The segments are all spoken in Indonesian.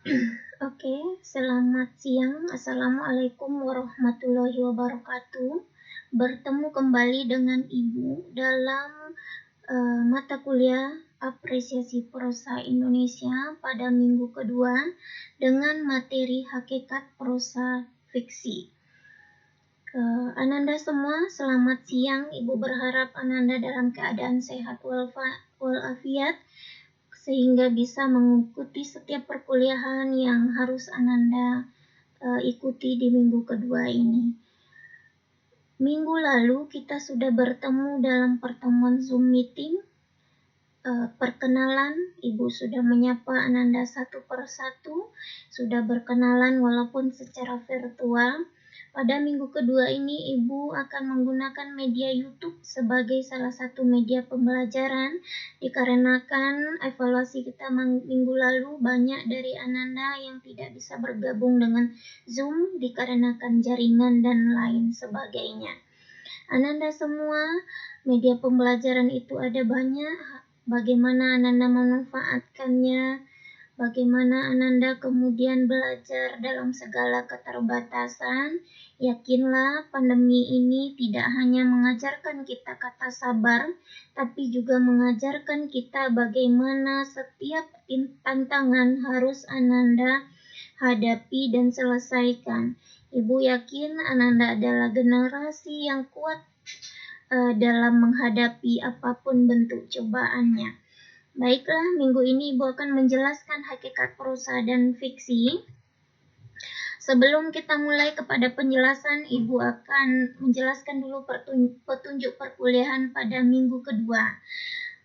Oke, selamat siang. Assalamualaikum warahmatullahi wabarakatuh. Bertemu kembali dengan Ibu dalam mata kuliah Apresiasi Prosa Indonesia pada minggu kedua dengan materi Hakikat Prosa Fiksi. Ananda semua, selamat siang. Ibu berharap Ananda dalam keadaan sehat walafiat, sehingga bisa mengikuti setiap perkuliahan yang harus Ananda ikuti di minggu kedua ini. Minggu lalu kita sudah bertemu dalam pertemuan Zoom meeting. Perkenalan, Ibu sudah menyapa Ananda satu persatu, sudah berkenalan walaupun secara virtual. Pada minggu kedua ini, Ibu akan menggunakan media YouTube sebagai salah satu media pembelajaran, dikarenakan evaluasi kita minggu lalu banyak dari Ananda yang tidak bisa bergabung dengan Zoom dikarenakan jaringan dan lain sebagainya. Ananda semua, media pembelajaran itu ada banyak, bagaimana Ananda memanfaatkannya, bagaimana Ananda kemudian belajar dalam segala keterbatasan. Yakinlah pandemi ini tidak hanya mengajarkan kita kata sabar, tapi juga mengajarkan kita bagaimana setiap tantangan harus Ananda hadapi dan selesaikan. Ibu yakin Ananda adalah generasi yang kuat dalam menghadapi apapun bentuk cobaannya. Baiklah, minggu ini Ibu akan menjelaskan hakikat prosa dan fiksi. Sebelum kita mulai kepada penjelasan, Ibu akan menjelaskan dulu petunjuk perkuliahan pada minggu kedua.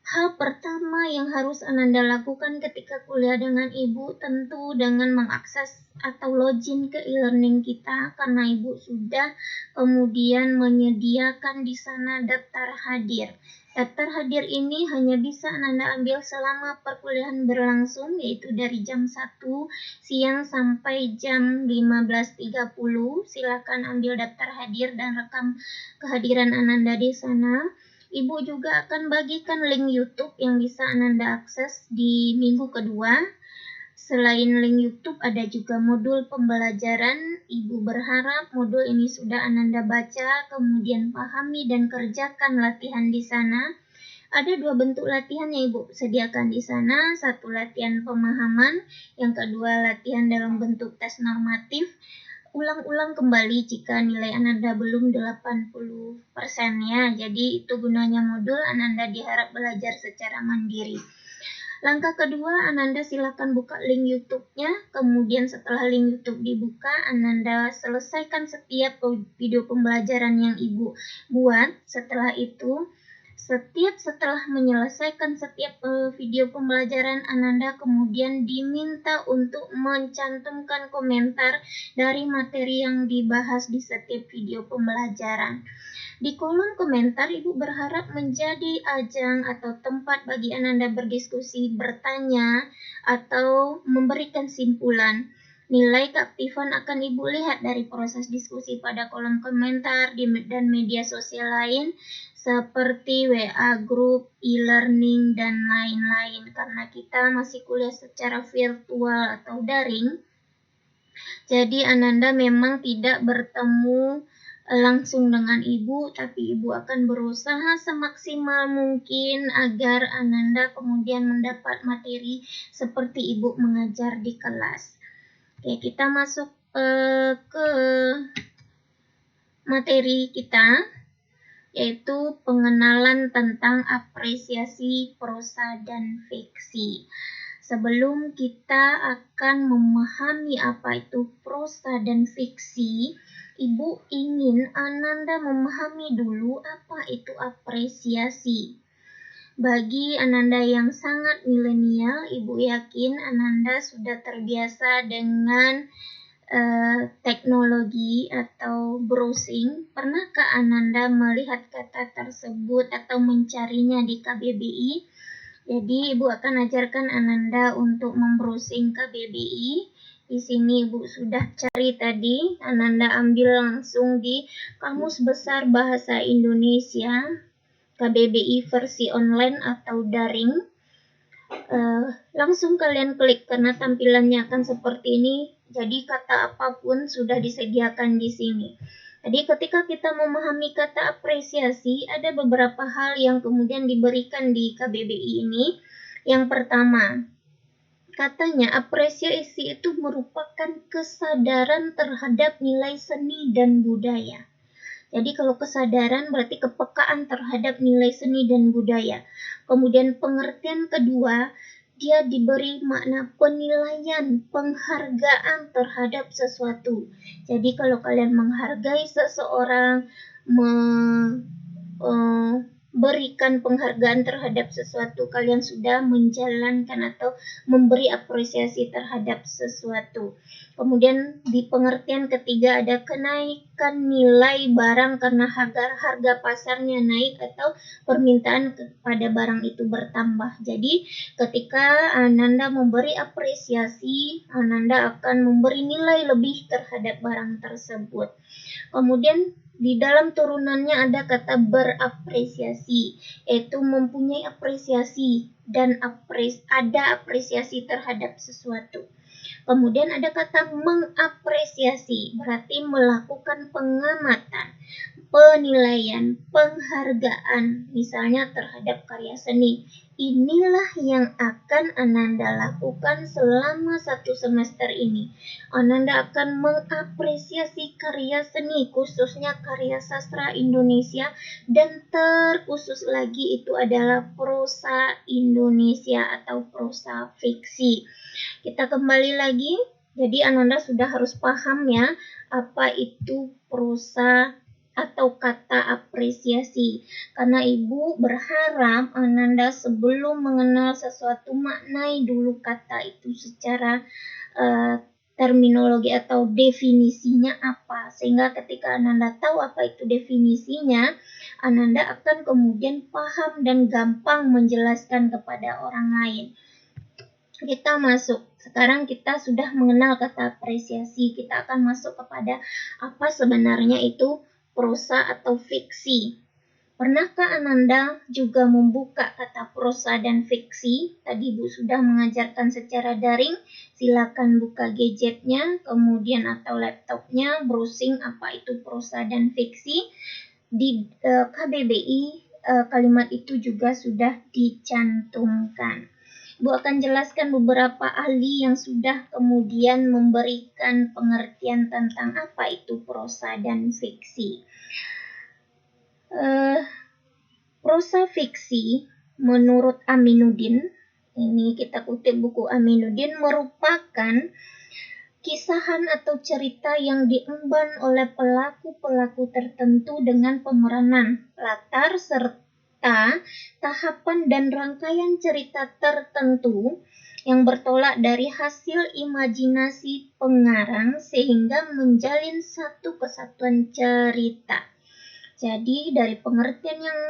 Hal pertama yang harus Ananda lakukan ketika kuliah dengan Ibu tentu dengan mengakses atau login ke e-learning kita, karena Ibu sudah kemudian menyediakan di sana daftar hadir. Daftar hadir ini hanya bisa Ananda ambil selama perkuliahan berlangsung, yaitu dari jam 1 siang sampai jam 15.30. Silakan ambil daftar hadir dan rekam kehadiran Ananda di sana. Ibu juga akan bagikan link YouTube yang bisa Ananda akses di minggu kedua. Selain link YouTube, ada juga modul pembelajaran. Ibu berharap modul ini sudah Ananda baca, kemudian pahami dan kerjakan latihan di sana. Ada dua bentuk latihan yang Ibu sediakan di sana. Satu latihan pemahaman, yang kedua latihan dalam bentuk tes normatif. Ulang-ulang kembali jika nilai Ananda belum 80% ya. Jadi itu gunanya modul, Ananda diharap belajar secara mandiri. Langkah kedua, Ananda silakan buka link YouTube-nya. Kemudian setelah link YouTube dibuka, Ananda selesaikan setiap video pembelajaran yang Ibu buat. Setelah itu, setelah menyelesaikan setiap video pembelajaran, Ananda kemudian diminta untuk mencantumkan komentar dari materi yang dibahas di setiap video pembelajaran. Di kolom komentar, Ibu berharap menjadi ajang atau tempat bagi Ananda berdiskusi, bertanya, atau memberikan simpulan. Nilai keaktifan akan Ibu lihat dari proses diskusi pada kolom komentar dan media sosial lain seperti WA Group, e-learning, dan lain-lain. Karena kita masih kuliah secara virtual atau daring, jadi Ananda memang tidak bertemu langsung dengan Ibu, tapi Ibu akan berusaha semaksimal mungkin agar Ananda kemudian mendapat materi seperti Ibu mengajar di kelas. Oke, kita masuk ke materi kita, yaitu pengenalan tentang apresiasi prosa dan fiksi. Sebelum kita akan memahami apa itu prosa dan fiksi, Ibu ingin Ananda memahami dulu apa itu apresiasi. Bagi Ananda yang sangat milenial, Ibu yakin Ananda sudah terbiasa dengan teknologi atau browsing. Pernahkah Ananda melihat kata tersebut atau mencarinya di KBBI? Jadi Ibu akan ajarkan Ananda untuk membrowsing KBBI. Di sini Ibu sudah cari tadi, Ananda ambil langsung di Kamus Besar Bahasa Indonesia, KBBI versi online atau daring. langsung kalian klik karena tampilannya akan seperti ini. Jadi kata apapun sudah disediakan di sini. Jadi ketika kita memahami kata apresiasi, ada beberapa hal yang kemudian diberikan di KBBI ini. Yang pertama, katanya apresiasi itu merupakan kesadaran terhadap nilai seni dan budaya. Jadi kalau kesadaran berarti kepekaan terhadap nilai seni dan budaya. Kemudian pengertian kedua, dia diberi makna penilaian, penghargaan terhadap sesuatu. Jadi kalau kalian menghargai seseorang, berikan penghargaan terhadap sesuatu, kalian sudah menjalankan atau memberi apresiasi terhadap sesuatu. Kemudian di pengertian ketiga ada kenaikan nilai barang karena harga pasarnya naik atau permintaan kepada barang itu bertambah. Jadi ketika Ananda memberi apresiasi, Ananda akan memberi nilai lebih terhadap barang tersebut. Kemudian di dalam turunannya ada kata berapresiasi, yaitu mempunyai apresiasi dan ada apresiasi terhadap sesuatu. Kemudian ada kata mengapresiasi, berarti melakukan pengamatan, penilaian, penghargaan, misalnya terhadap karya seni. Inilah yang akan Ananda lakukan selama 1 semester ini. Ananda akan mengapresiasi karya seni, khususnya karya sastra Indonesia, dan terkhusus lagi itu adalah prosa Indonesia atau prosa fiksi. Kita kembali lagi, jadi Ananda sudah harus paham ya, apa itu prosa atau kata apresiasi. Karena Ibu berharap Ananda sebelum mengenal sesuatu maknai dulu kata itu secara terminologi atau definisinya apa. Sehingga ketika Ananda tahu apa itu definisinya, Ananda akan kemudian paham dan gampang menjelaskan kepada orang lain. Kita masuk. Sekarang kita sudah mengenal kata apresiasi. Kita akan masuk kepada apa sebenarnya itu prosa atau fiksi. Pernahkah Ananda juga membuka kata prosa dan fiksi? Tadi Ibu sudah mengajarkan secara daring. Silakan buka gadgetnya, kemudian atau laptopnya, browsing apa itu prosa dan fiksi. Di KBBI kalimat itu juga sudah dicantumkan. Ibu akan jelaskan beberapa ahli yang sudah kemudian memberikan pengertian tentang apa itu prosa dan fiksi. Prosa fiksi menurut Aminuddin, ini kita kutip buku Aminuddin, merupakan kisahan atau cerita yang diemban oleh pelaku-pelaku tertentu dengan pemeranan, latar, serta tahapan dan rangkaian cerita tertentu yang bertolak dari hasil imajinasi pengarang sehingga menjalin satu kesatuan cerita. Jadi dari pengertian yang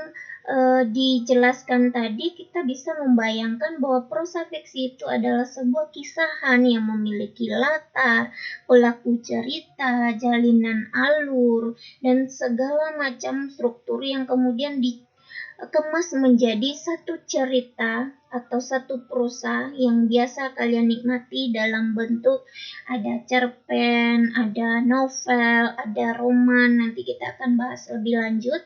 dijelaskan tadi, kita bisa membayangkan bahwa prosa fiksi itu adalah sebuah kisahan yang memiliki latar, pelaku cerita, jalinan alur, dan segala macam struktur yang kemudian dikemas menjadi satu cerita atau satu prosa yang biasa kalian nikmati dalam bentuk ada cerpen, ada novel, ada roman. Nanti kita akan bahas lebih lanjut.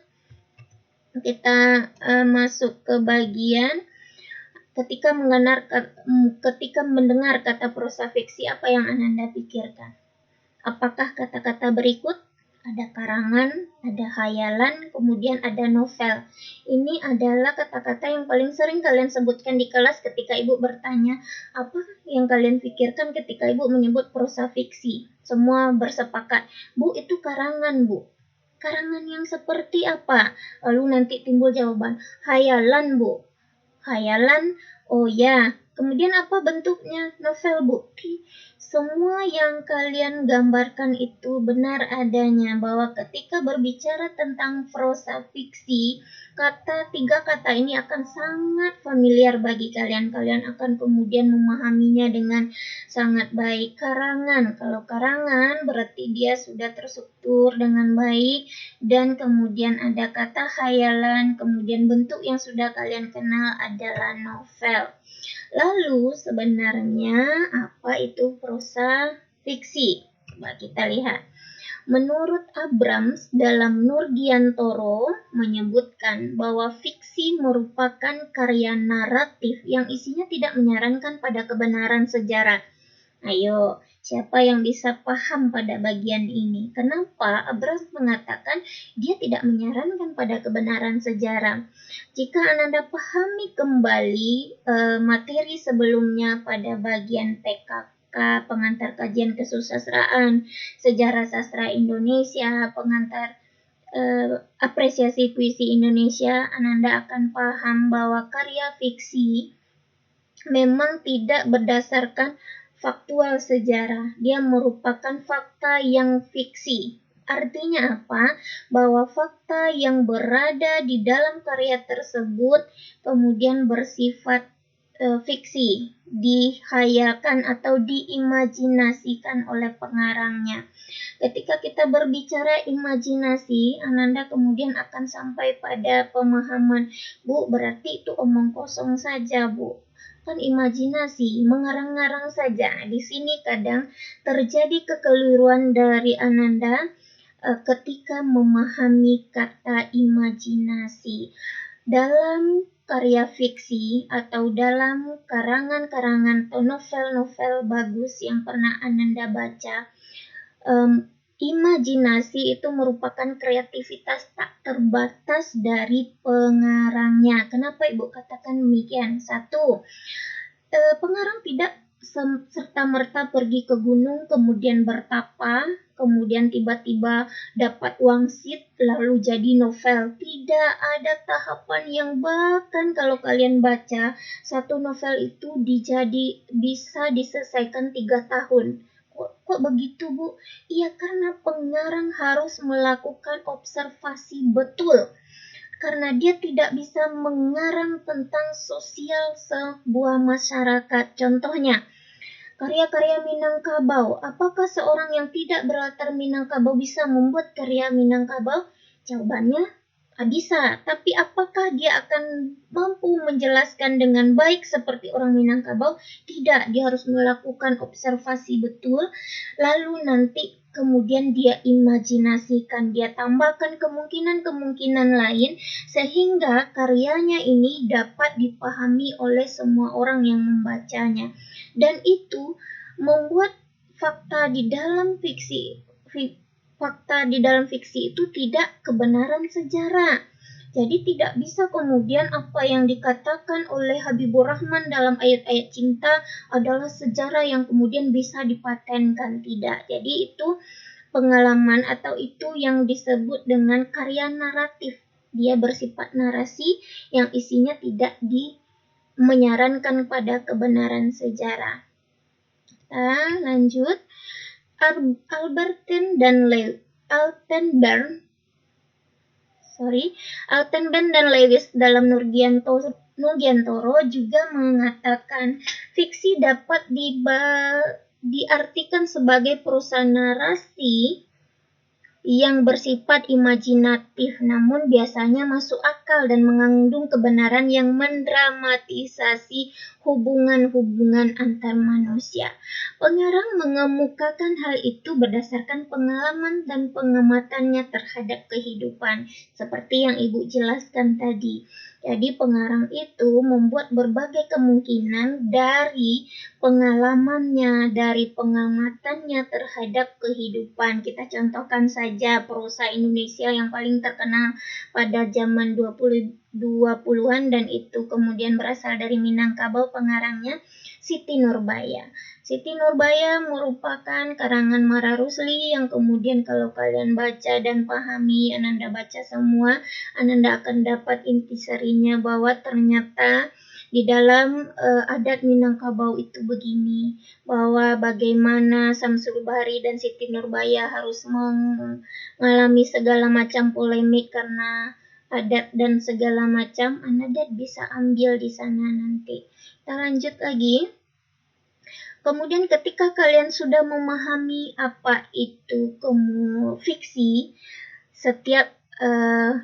Kita masuk ke bagian ketika mendengar kata prosa fiksi, apa yang Ananda pikirkan? Apakah kata-kata berikut? Ada karangan, ada khayalan, kemudian ada novel. Ini adalah kata-kata yang paling sering kalian sebutkan di kelas ketika Ibu bertanya, apa yang kalian pikirkan ketika Ibu menyebut prosa fiksi? Semua bersepakat, Bu, itu karangan, Bu. Karangan yang seperti apa? Lalu nanti timbul jawaban, khayalan, Bu. Khayalan, oh ya. Kemudian apa bentuknya? Novel, Bu. berarti semua yang kalian gambarkan itu benar adanya, bahwa ketika berbicara tentang prosa fiksi, tiga kata ini akan sangat familiar bagi kalian. Kalian akan kemudian memahaminya dengan sangat baik. Karangan, kalau karangan berarti dia sudah terstruktur dengan baik, dan kemudian ada kata khayalan, kemudian bentuk yang sudah kalian kenal adalah novel. Lalu sebenarnya apa itu prosa fiksi? Coba kita lihat. Menurut Abrams dalam Nurgiantoro menyebutkan bahwa fiksi merupakan karya naratif yang isinya tidak menyarankan pada kebenaran sejarah. Ayo, siapa yang bisa paham pada bagian ini? Kenapa Abrams mengatakan dia tidak menyarankan pada kebenaran sejarah? Jika Ananda pahami kembali materi sebelumnya pada bagian PKK, pengantar kajian kesusastraan, sejarah sastra Indonesia, pengantar apresiasi puisi Indonesia, Ananda akan paham bahwa karya fiksi memang tidak berdasarkan faktual sejarah. Dia merupakan fakta yang fiksi. Artinya apa? Bahwa fakta yang berada di dalam karya tersebut kemudian bersifat fiksi, dihayalkan atau diimajinasikan oleh pengarangnya. Ketika kita berbicara imajinasi, Ananda kemudian akan sampai pada pemahaman, Bu, berarti itu omong kosong saja, Bu. Kan imajinasi, mengarang-ngarang saja. Di sini kadang terjadi kekeliruan dari Ananda ketika memahami kata imajinasi. Dalam karya fiksi atau dalam karangan-karangan atau novel-novel bagus yang pernah Ananda baca, imajinasi itu merupakan kreativitas tak terbatas dari pengarangnya. Kenapa Ibu katakan demikian? Satu, pengarang tidak serta-merta pergi ke gunung kemudian bertapa, kemudian tiba-tiba dapat wangsit lalu jadi novel. Tidak ada tahapan yang bahkan kalau kalian baca satu novel itu bisa diselesaikan 3 tahun. Kok begitu, Bu? Iya, karena pengarang harus melakukan observasi betul. Karena dia tidak bisa mengarang tentang sosial sebuah masyarakat. Contohnya, karya-karya Minangkabau. Apakah seorang yang tidak berlatar Minangkabau bisa membuat karya Minangkabau? Jawabannya bisa, tapi apakah dia akan mampu menjelaskan dengan baik seperti orang Minangkabau? Tidak, dia harus melakukan observasi betul, lalu nanti kemudian dia imajinasikan, dia tambahkan kemungkinan-kemungkinan lain, sehingga karyanya ini dapat dipahami oleh semua orang yang membacanya. Dan itu membuat fakta di dalam fiksi itu tidak kebenaran sejarah. Jadi tidak bisa kemudian apa yang dikatakan oleh Habibur Rahman dalam ayat-ayat cinta adalah sejarah yang kemudian bisa dipatenkan. Tidak. Jadi itu pengalaman atau itu yang disebut dengan karya naratif. Dia bersifat narasi yang isinya tidak menyarankan pada kebenaran sejarah. Kita lanjut. Altenburn dan Lewis dalam Nurgiantoro juga mengatakan fiksi dapat diartikan sebagai prosa narasi yang bersifat imajinatif, namun biasanya masuk akal dan mengandung kebenaran yang mendramatisasi hubungan-hubungan antar manusia. Pengarang mengemukakan hal itu berdasarkan pengalaman dan pengamatannya terhadap kehidupan, seperti yang Ibu jelaskan tadi. Jadi pengarang itu membuat berbagai kemungkinan dari pengalamannya, dari pengamatannya terhadap kehidupan. Kita contohkan saja prosa Indonesia yang paling terkenal pada zaman 20-an dan itu kemudian berasal dari Minangkabau, pengarangnya Siti Nurbaya. Siti Nurbaya merupakan karangan Mara Rusli yang kemudian kalau kalian baca dan pahami, Ananda baca semua, Ananda akan dapat intisarinya bahwa ternyata Di dalam adat Minangkabau itu begini, bahwa bagaimana Samsul Bahri dan Siti Nurbaya harus mengalami segala macam polemik karena adat dan segala macam. Anda bisa ambil di sana nanti. Kita lanjut lagi. Kemudian ketika kalian sudah memahami apa itu fiksi, setiap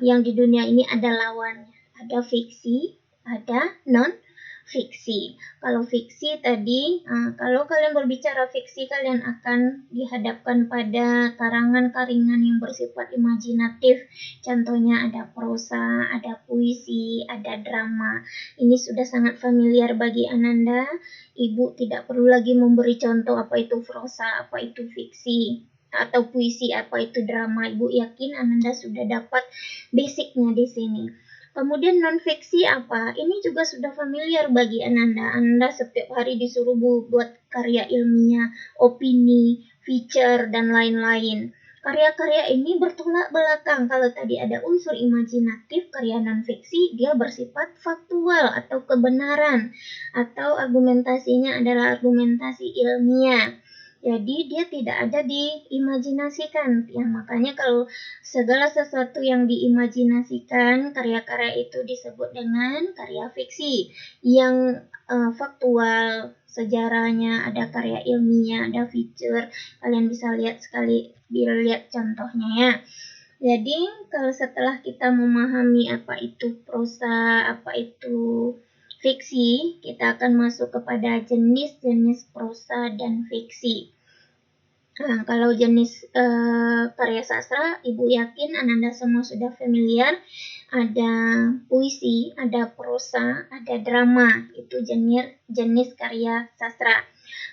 yang di dunia ini ada lawannya. Ada fiksi, ada non-fiksi. Kalau fiksi tadi, kalau kalian berbicara fiksi, kalian akan dihadapkan pada karangan-karingan yang bersifat imajinatif. Contohnya ada prosa, ada puisi, ada drama. Ini sudah sangat familiar bagi Ananda. Ibu tidak perlu lagi memberi contoh apa itu prosa, apa itu fiksi, atau puisi, apa itu drama. Ibu yakin Ananda sudah dapat basicnya di sini. Kemudian non-fiksi apa? Ini juga sudah familiar bagi Ananda. Ananda setiap hari disuruh buat karya ilmiah, opini, feature, dan lain-lain. Karya-karya ini bertolak belakang. Kalau tadi ada unsur imajinatif, karya non-fiksi dia bersifat faktual atau kebenaran, atau argumentasinya adalah argumentasi ilmiah. Jadi dia tidak ada diimajinasikan. Ya, makanya kalau segala sesuatu yang diimajinasikan, karya-karya itu disebut dengan karya fiksi. Yang faktual, sejarahnya, ada karya ilmiah, ada feature. Kalian bisa lihat lihat contohnya ya. Jadi kalau setelah kita memahami apa itu prosa, apa itu fiksi, kita akan masuk kepada jenis-jenis prosa dan fiksi. Nah, kalau jenis karya sastra, Ibu yakin Ananda semua sudah familiar. Ada puisi, ada prosa, ada drama. Itu jenis karya sastra.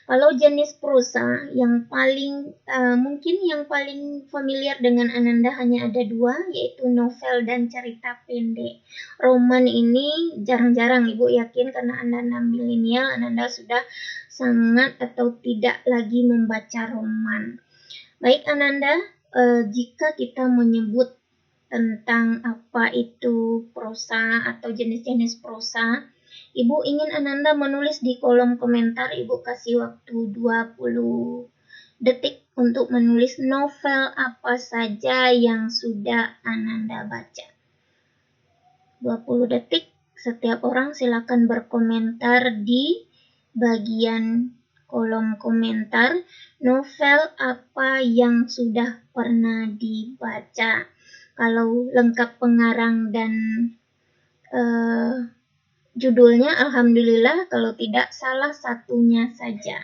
Kalau jenis prosa, yang paling mungkin yang paling familiar dengan Ananda hanya ada dua, yaitu novel dan cerita pendek. Roman ini jarang-jarang Ibu yakin karena Ananda milenial, Ananda sudah sangat atau tidak lagi membaca roman. Baik Ananda, jika kita menyebut tentang apa itu prosa atau jenis-jenis prosa, Ibu ingin Ananda menulis di kolom komentar. Ibu kasih waktu 20 detik untuk menulis novel apa saja yang sudah Ananda baca. 20 detik, setiap orang silakan berkomentar di bagian kolom komentar novel apa yang sudah pernah dibaca. Kalau lengkap pengarang dan judulnya, alhamdulillah. Kalau tidak, salah satunya saja.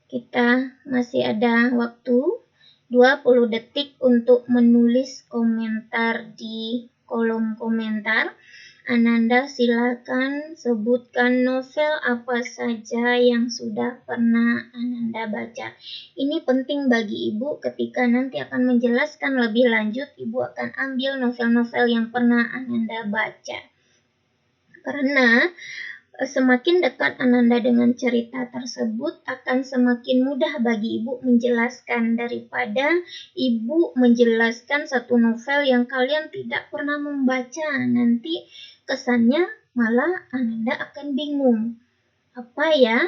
Kita masih ada waktu 20 detik untuk menulis komentar di kolom komentar. Ananda silakan sebutkan novel apa saja yang sudah pernah Ananda baca. Ini penting bagi Ibu ketika nanti akan menjelaskan lebih lanjut, Ibu akan ambil novel-novel yang pernah Ananda baca. Karena semakin dekat Ananda dengan cerita tersebut, akan semakin mudah bagi Ibu menjelaskan daripada Ibu menjelaskan satu novel yang kalian tidak pernah membaca. Nanti kesannya malah Ananda akan bingung. Apa ya?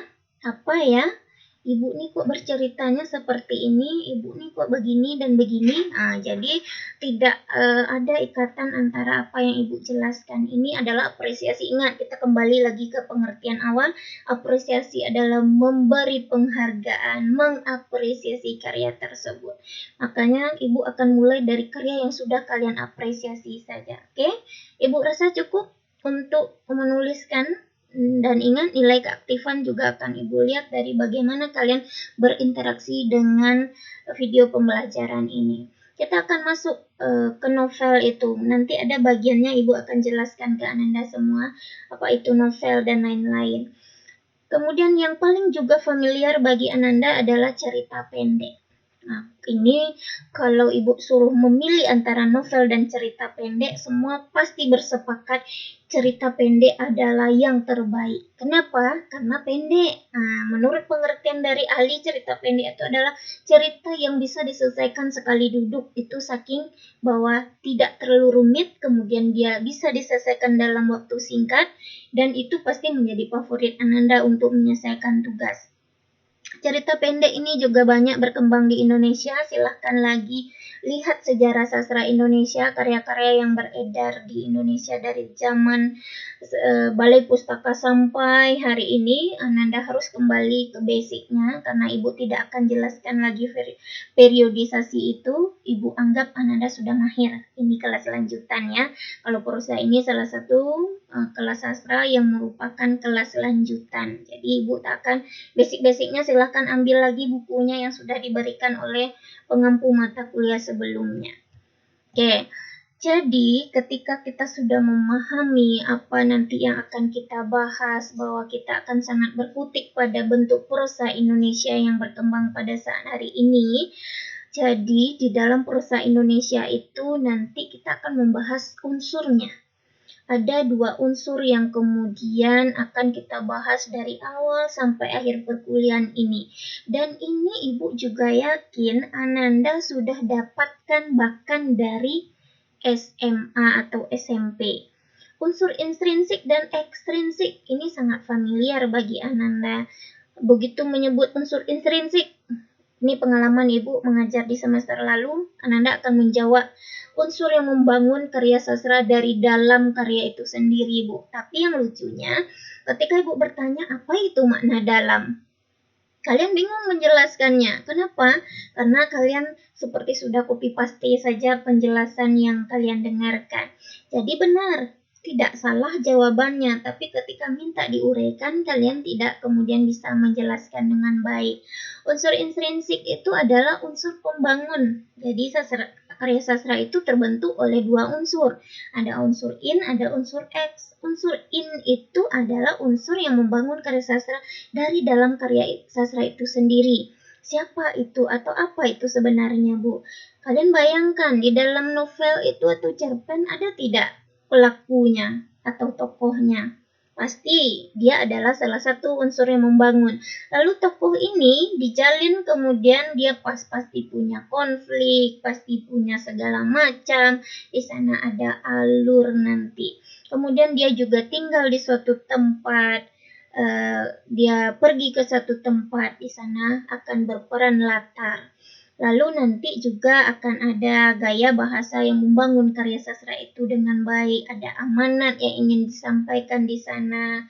Ibu nih kok berceritanya seperti ini, ibu nih kok begini dan begini. Jadi tidak ada ikatan antara apa yang ibu jelaskan. Ini adalah apresiasi. Ingat, kita kembali lagi ke pengertian awal. Apresiasi adalah memberi penghargaan, mengapresiasi karya tersebut. Makanya ibu akan mulai dari karya yang sudah kalian apresiasi saja. Oke? Ibu rasa cukup untuk menuliskan. Dan ingat, nilai keaktifan juga akan Ibu lihat dari bagaimana kalian berinteraksi dengan video pembelajaran ini. Kita akan masuk ke novel itu. Nanti ada bagiannya Ibu akan jelaskan ke Ananda semua apa itu novel dan lain-lain. Kemudian yang paling juga familiar bagi Ananda adalah cerita pendek. Nah, ini kalau Ibu suruh memilih antara novel dan cerita pendek, semua pasti bersepakat cerita pendek adalah yang terbaik. Kenapa? Karena pendek. Nah, menurut pengertian dari ahli, cerita pendek itu adalah cerita yang bisa diselesaikan sekali duduk. Itu saking bahwa tidak terlalu rumit, kemudian dia bisa diselesaikan dalam waktu singkat, dan itu pasti menjadi favorit Ananda untuk menyelesaikan tugas. Cerita pendek ini juga banyak berkembang di Indonesia. Silahkan lagi lihat sejarah sastra Indonesia, karya-karya yang beredar di Indonesia dari zaman Balai Pustaka sampai hari ini. Ananda harus kembali ke basicnya karena Ibu tidak akan jelaskan lagi periodisasi itu. Ibu anggap Ananda sudah mahir. Ini kelas lanjutan ya. Kalau prosa ini salah satu kelas sastra yang merupakan kelas lanjutan. Jadi Ibu tak akan basic-basicnya silahkan ambil lagi bukunya yang sudah diberikan oleh pengampu mata kuliah sebelumnya. Oke, jadi ketika kita sudah memahami apa nanti yang akan kita bahas, bahwa kita akan sangat berkutik pada bentuk prosa Indonesia yang berkembang pada saat hari ini. Jadi di dalam prosa Indonesia itu nanti kita akan membahas unsurnya. Ada dua unsur yang kemudian akan kita bahas dari awal sampai akhir perkuliahan ini. Dan ini Ibu juga yakin Ananda sudah dapatkan bahkan dari SMA atau SMP. Unsur intrinsik dan ekstrinsik ini sangat familiar bagi Ananda. Begitu menyebut unsur intrinsik, ini pengalaman Ibu mengajar di semester lalu, Ananda akan menjawab unsur yang membangun karya sastra dari dalam karya itu sendiri, Bu. Tapi yang lucunya, ketika Ibu bertanya apa itu makna dalam, kalian bingung menjelaskannya. Kenapa? Karena kalian seperti sudah copy paste saja penjelasan yang kalian dengarkan. Jadi benar, tidak salah jawabannya, tapi ketika minta diuraikan, kalian tidak kemudian bisa menjelaskan dengan baik. Unsur intrinsik itu adalah unsur pembangun. Jadi karya sastra itu terbentuk oleh dua unsur. Ada unsur in, ada unsur X. Unsur in itu adalah unsur yang membangun karya sastra dari dalam karya sastra itu sendiri. Siapa itu atau apa itu sebenarnya, Bu? Kalian bayangkan di dalam novel itu atau cerpen ada tidak pelakunya atau tokohnya? Pasti dia adalah salah satu unsur yang membangun. Lalu tokoh ini dijalin kemudian dia pasti punya konflik, pasti punya segala macam. Di sana ada alur nanti. Kemudian dia juga tinggal di suatu tempat. Dia pergi ke satu tempat, di sana akan berperan latar. Lalu nanti juga akan ada gaya bahasa yang membangun karya sastra itu dengan baik, ada amanat yang ingin disampaikan di sana,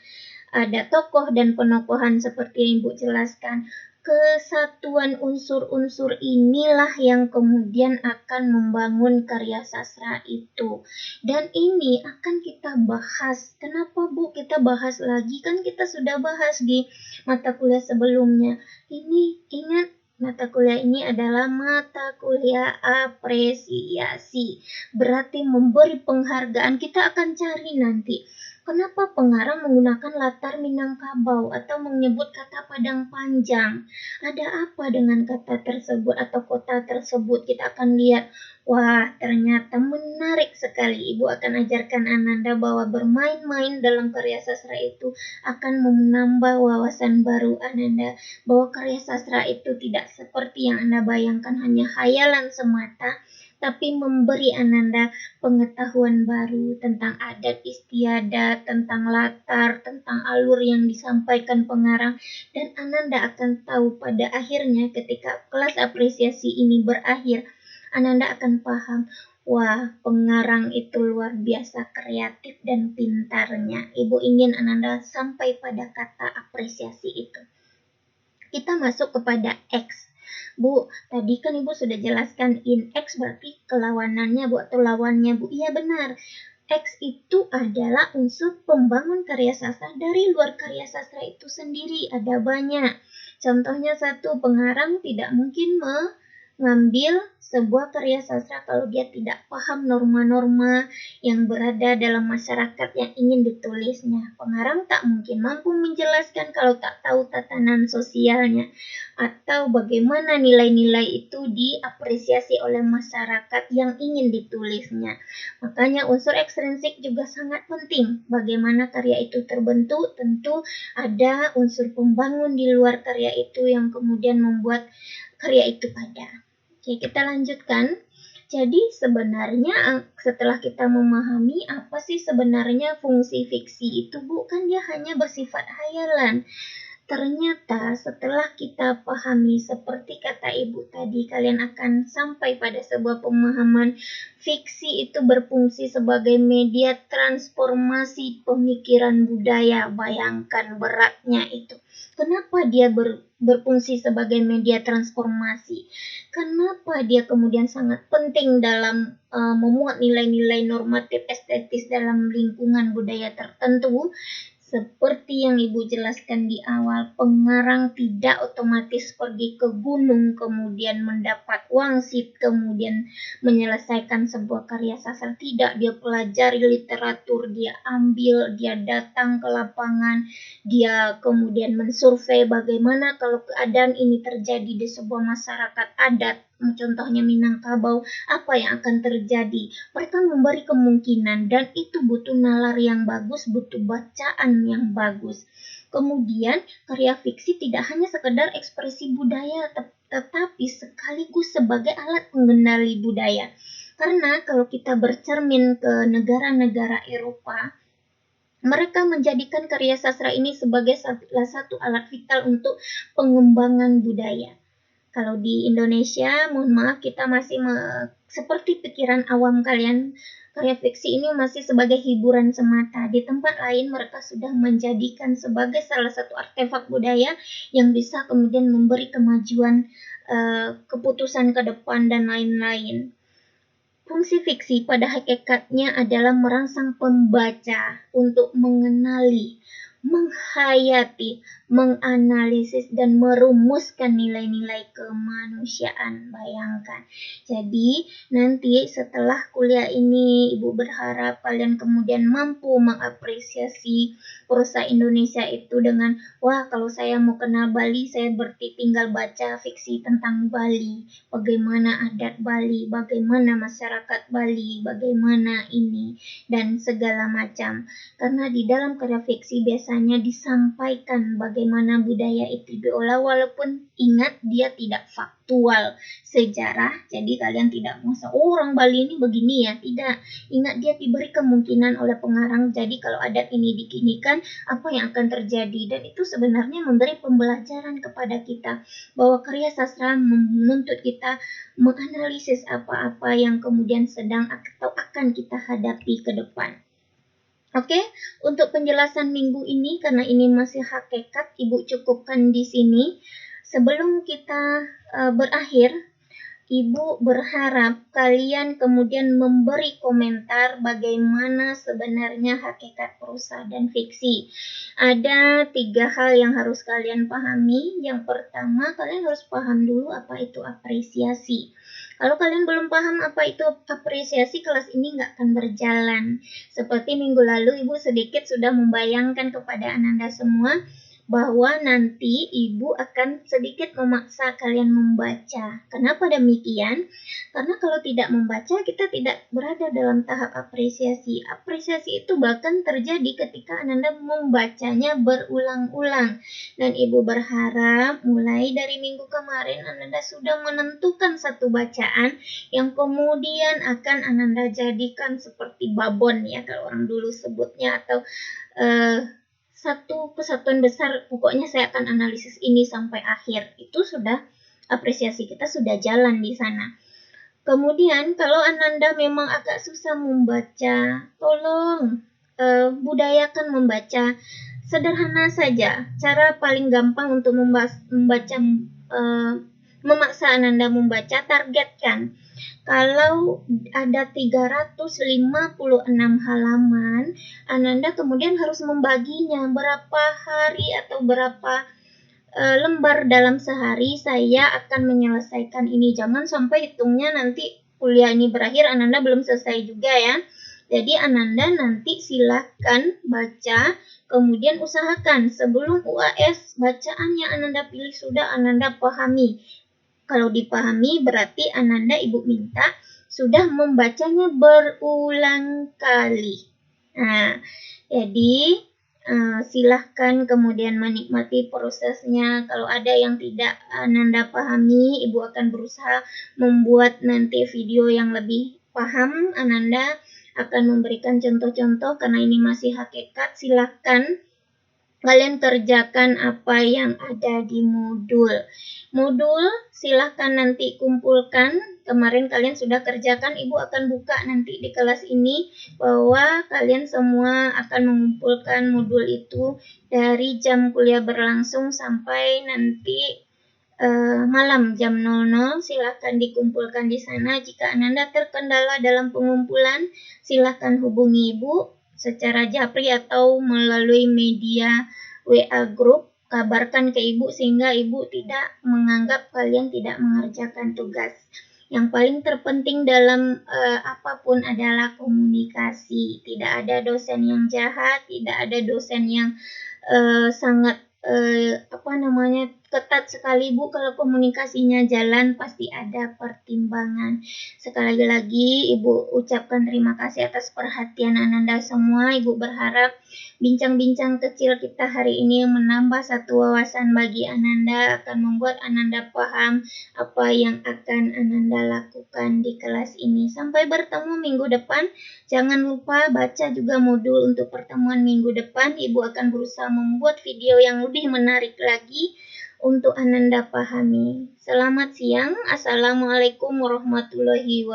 ada tokoh dan penokohan seperti yang Ibu jelaskan. Kesatuan unsur-unsur inilah yang kemudian akan membangun karya sastra itu. Dan ini akan kita bahas. Kenapa Bu kita bahas lagi? Kan kita sudah bahas di mata kuliah sebelumnya. Ini ingat, mata kuliah ini adalah mata kuliah apresiasi. Berarti memberi penghargaan. Kita akan cari nanti. Kenapa pengarang menggunakan latar Minangkabau atau menyebut kata Padang Panjang? Ada apa dengan kata tersebut atau kota tersebut? Kita akan lihat. Wah, ternyata menarik sekali. Ibu akan ajarkan Ananda bahwa bermain-main dalam karya sastra itu akan menambah wawasan baru Ananda. Bahwa karya sastra itu tidak seperti yang Anda bayangkan hanya khayalan semata, tapi memberi Ananda pengetahuan baru tentang adat istiadat, tentang latar, tentang alur yang disampaikan pengarang, dan Ananda akan tahu pada akhirnya ketika kelas apresiasi ini berakhir, Ananda akan paham, wah, pengarang itu luar biasa kreatif dan pintarnya. Ibu ingin Ananda sampai pada kata apresiasi itu. Kita masuk kepada X. Bu, tadi kan Ibu sudah jelaskan in. X berarti kelawanannya, Bu, atau lawannya, Bu. Iya benar. X itu adalah unsur pembangun karya sastra dari luar karya sastra itu sendiri. Ada banyak. Contohnya satu, pengarang tidak mungkin ngambil sebuah karya sastra kalau dia tidak paham norma-norma yang berada dalam masyarakat yang ingin ditulisnya. Pengarang tak mungkin mampu menjelaskan kalau tak tahu tatanan sosialnya atau bagaimana nilai-nilai itu diapresiasi oleh masyarakat yang ingin ditulisnya. Makanya unsur ekstrinsik juga sangat penting. Bagaimana karya itu terbentuk, tentu ada unsur pembangun di luar karya itu yang kemudian membuat karya itu ada. Oke, kita lanjutkan. Jadi sebenarnya setelah kita memahami apa sih sebenarnya fungsi fiksi itu, bukan dia hanya bersifat hayalan. Ternyata setelah kita pahami seperti kata Ibu tadi, kalian akan sampai pada sebuah pemahaman fiksi itu berfungsi sebagai media transformasi pemikiran budaya. Bayangkan beratnya itu. Kenapa dia berfungsi sebagai media transformasi? Kenapa dia kemudian sangat penting dalam memuat nilai-nilai normatif estetis dalam lingkungan budaya tertentu? Seperti yang Ibu jelaskan di awal, pengarang tidak otomatis pergi ke gunung, kemudian mendapat wangsit, kemudian menyelesaikan sebuah karya sastra. Tidak, dia pelajari literatur, dia ambil, dia datang ke lapangan, dia kemudian mensurvei bagaimana kalau keadaan ini terjadi di sebuah masyarakat adat, contohnya Minangkabau, apa yang akan terjadi. Mereka memberi kemungkinan dan itu butuh nalar yang bagus, butuh bacaan yang bagus. Kemudian karya fiksi tidak hanya sekedar ekspresi budaya, tetapi sekaligus sebagai alat pengendali budaya. Karena kalau kita bercermin ke negara-negara Eropa, mereka menjadikan karya sastra ini sebagai salah satu alat vital untuk pengembangan budaya. Kalau di Indonesia, mohon maaf, kita masih seperti pikiran awam kalian, karya fiksi ini masih sebagai hiburan semata. Di tempat lain mereka sudah menjadikan sebagai salah satu artefak budaya yang bisa kemudian memberi kemajuan keputusan ke depan dan lain-lain. Fungsi fiksi pada hakikatnya adalah merangsang pembaca untuk mengenali, menghayati, menganalisis, dan merumuskan nilai-nilai kemanusiaan. Bayangkan. Jadi, nanti setelah kuliah ini, Ibu berharap kalian kemudian mampu mengapresiasi prosa Indonesia itu dengan, wah, kalau saya mau kenal Bali, saya tinggal baca fiksi tentang Bali. Bagaimana adat Bali, bagaimana masyarakat Bali, bagaimana ini, dan segala macam. Karena di dalam karya fiksi biasanya disampaikan bagaimana budaya itu diolah, walaupun ingat dia tidak faktual sejarah, jadi kalian tidak merasa orang Bali ini begini ya, tidak. Ingat dia diberi kemungkinan oleh pengarang, jadi kalau adat ini dikinikan, apa yang akan terjadi, dan itu sebenarnya memberi pembelajaran kepada kita bahwa karya sastra menuntut kita menganalisis apa-apa yang kemudian sedang atau akan kita hadapi ke depan. Oke, untuk penjelasan minggu ini, karena ini masih hakikat, Ibu cukupkan di sini. Sebelum kita berakhir, Ibu berharap kalian kemudian memberi komentar bagaimana sebenarnya hakikat prosa dan fiksi. Ada 3 hal yang harus kalian pahami. Yang pertama, kalian harus paham dulu apa itu apresiasi. Kalau kalian belum paham apa itu apresiasi, kelas ini nggak akan berjalan. Seperti minggu lalu, Ibu sedikit sudah membayangkan kepada Ananda semua bahwa nanti Ibu akan sedikit memaksa kalian membaca. Kenapa demikian? Karena kalau tidak membaca, kita tidak berada dalam tahap apresiasi. Apresiasi itu bahkan terjadi ketika Ananda membacanya berulang-ulang. Dan Ibu berharap mulai dari minggu kemarin Ananda sudah menentukan satu bacaan yang kemudian akan Ananda jadikan seperti babon ya, kalau orang dulu sebutnya, atau satu kesatuan besar. Pokoknya saya akan analisis ini sampai akhir. Itu sudah apresiasi kita sudah jalan di sana. Kemudian kalau Ananda memang agak susah membaca, tolong budayakan membaca. Sederhana saja. Cara paling gampang untuk membaca, memaksa Ananda membaca, targetkan. Kalau ada 356 halaman, Ananda kemudian harus membaginya berapa hari atau berapa lembar dalam sehari saya akan menyelesaikan ini. Jangan sampai hitungnya nanti kuliah ini berakhir Ananda belum selesai juga ya. Jadi Ananda nanti silahkan baca, kemudian usahakan sebelum UAS bacaan yang Ananda pilih sudah Ananda pahami. Kalau dipahami berarti Ananda Ibu minta sudah membacanya berulang kali. Nah, jadi silahkan kemudian menikmati prosesnya. Kalau ada yang tidak Ananda pahami, Ibu akan berusaha membuat nanti video yang lebih paham. Ananda akan memberikan contoh-contoh karena ini masih hakikat. Silahkan kalian kerjakan apa yang ada di modul. Modul silahkan nanti kumpulkan. Kemarin kalian sudah kerjakan, Ibu akan buka nanti di kelas ini bahwa kalian semua akan mengumpulkan modul itu dari jam kuliah berlangsung sampai nanti malam jam 00. Silahkan dikumpulkan di sana. Jika Ananda terkendala dalam pengumpulan, silahkan hubungi Ibu secara japri atau melalui media WA group. Kabarkan ke Ibu sehingga Ibu tidak menganggap kalian tidak mengerjakan tugas. Yang paling terpenting dalam apapun adalah komunikasi. Tidak ada dosen yang jahat, tidak ada dosen yang sangat ketat sekali Bu. Kalau komunikasinya jalan pasti ada pertimbangan. Sekali lagi Ibu ucapkan terima kasih atas perhatian Ananda semua. Ibu berharap bincang-bincang kecil kita hari ini menambah satu wawasan bagi Ananda, akan membuat Ananda paham apa yang akan Ananda lakukan di kelas ini. Sampai bertemu minggu depan. Jangan lupa baca juga modul untuk pertemuan minggu depan. Ibu akan berusaha membuat video yang lebih menarik lagi untuk Ananda pahami. Selamat siang. Assalamualaikum warahmatullahi wabarakatuh.